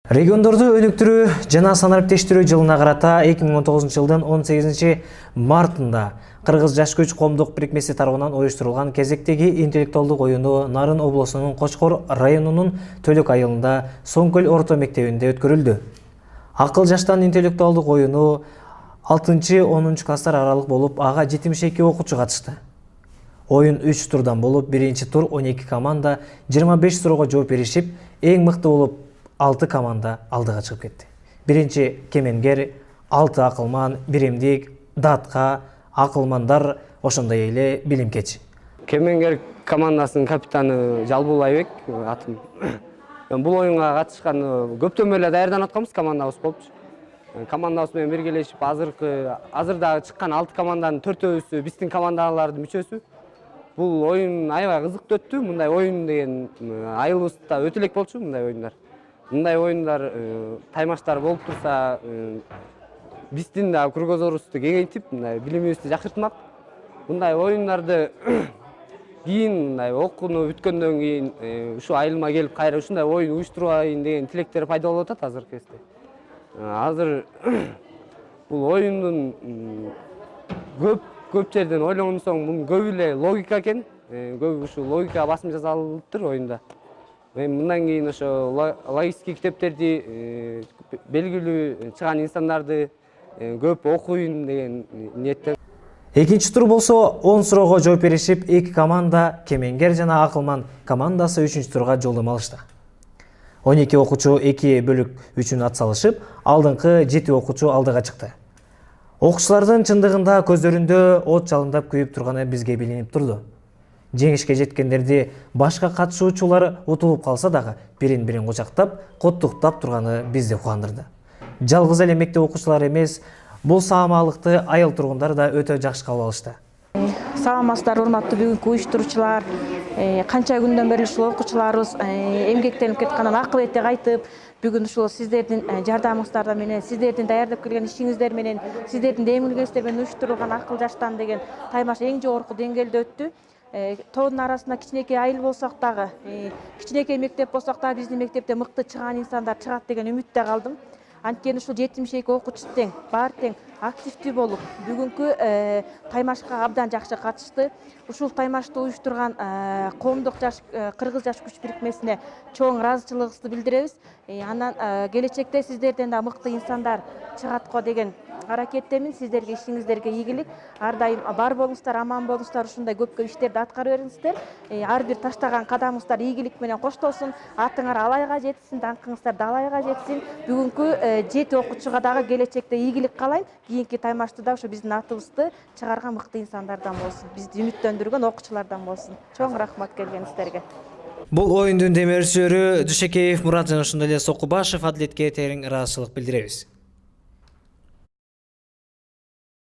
Региондорду өнүктүрүү жана санариптештирүү жылына карата 2019 жылдын 18 мартында Кыргыз жаш күч коомдук бирикмеси тарабынан уюштурулган кезектеги интеллектуалдык оюну Нарын облусунун Кочкор районунун Төлөк айылында Соңкөл орто мектебинде өткөрүлдү. Акыл жаштан интеллектуалдык оюну 6-10 класстар аралык болуп, ага 72 окуучу катышты. Oyun 3 turdan bolup, birinci tur 12 komanda 25 soruğa жооп беришип, эң мыкты болуп 6 komanda алдыга чыгып кетти. Биринчи Кеменгер, 6 Акылман, Биримдик, Датка, Акылмандар, ошондой эле Билимкеч. Кеменгер командасынын капитаны Жалбул Айбек атым. Бул оюнга катышкан көптөн бери даярданып атканбыз, командабыз болупчу. Командабыз менен биргелешип, азырда чыккан 6 команданын 4-өөсү биздин командалардын мүчөсү. Бул оюн аябай кызыктуу өттү. Мындай оюн деген айылыбызда өтө элек болчу мындай оюндар. Мындай оюндар таймаштар болуп турса, биздин да кругозорубузду кеңейтип, мындай билимибизди жакшыртмак. Мындай оюндарды кийин мындай окууну бүткөндөн кийин ушу айылыма келип кайра ушундай оюн уюштурайын деген тилектер пайда болуп атат азыркы кезде. Азыр бул оюндун көп жерден ойлогон соң мунун көбү эле логика экен. Көбү ушу логика басым жасалыптыр оюнда. Мен мындан кийин ошо логический китептерди белгилүү чыган инсандарды көп окуйн деген ниеттен. Экинчи тур болсо 10 суроого жооп беришип, 2 команда Кеменгер жана Акылман командасы 3-чү турга жолдомо алышты. 12 окуучу 2 бөлүк үчүн ат салышып, алдыңкы 7 окуучу алдыга чыкты. Окуучулардын чындыгында көздөрүндө от жалындап күйүп турганы бизге билинип турду. Жеңишке жеткендерди башка катышуучулар утулуп калса дагы бирин-бирин кучактап, коттуктап турганы бизди кубандырды. Жалгыз эле мектеп окуучулары эмес, бул саамалыкты айыл тургундар да өтө жакшы кабыл алышты. Саламатсыздар, урматтуу бүгүнкү уюштуруучулар, канча күндөн бери ушул окуучуларыбыз эмгектенип кеткенин акыбетти кайтып, бүгүн ушул сиздердин жардамыңыздар менен, сиздердин даярдап келген ишиңиздер менен, сиздердин демилгеңиздер менен уюштурулган Акыл жаштан деген таймаш эң жогорку деңгээлде өттү. Тоонун арасында кичинекей айыл болсок дагы, кичинекей мектеп болсок дагы биздин мектепте мыкты чыган инсандар чыгат деген үмүттө калдым. Анткени ушул 72 окуучу тең, баары тең активдүү болуп, бүгүнкү таймашка абдан жакшы катышты. Ушул таймашты уюштурган коомдук Кыргыз жаш күч бирикмесине чоң ыраазычылыгыбызды билдиребиз. Анан келечекте сиздерден да мыкты инсандар чыгатко деген аракеттемин. Сиздерге ишиңиздерге ийгилик. Ар дайым бар болуңуздар, аман болуңуздар, ушундай көп иштерди аткара бериңиздер. Ар бир таштаган кадамыңыздар ийгилик менен коштолсун, атыңар алайга жетсин, даңкыңыздар далайга жетсин. Бүгүнкү 7 окуучуга дагы келечекте ийгилик каалайм. Кийинки таймашты да ошо биздин атыбызды чыгарган мыкты инсандардан болсун, бизди үмүттөндүргөн окуучулардан болсун. Чоң рахмат келгениңиздерге. Бул оюндун демирчилери Дүйшекеев Мурат жана ошондой эле Сокубашев Адилетке терең ыраазычылык билдиребиз.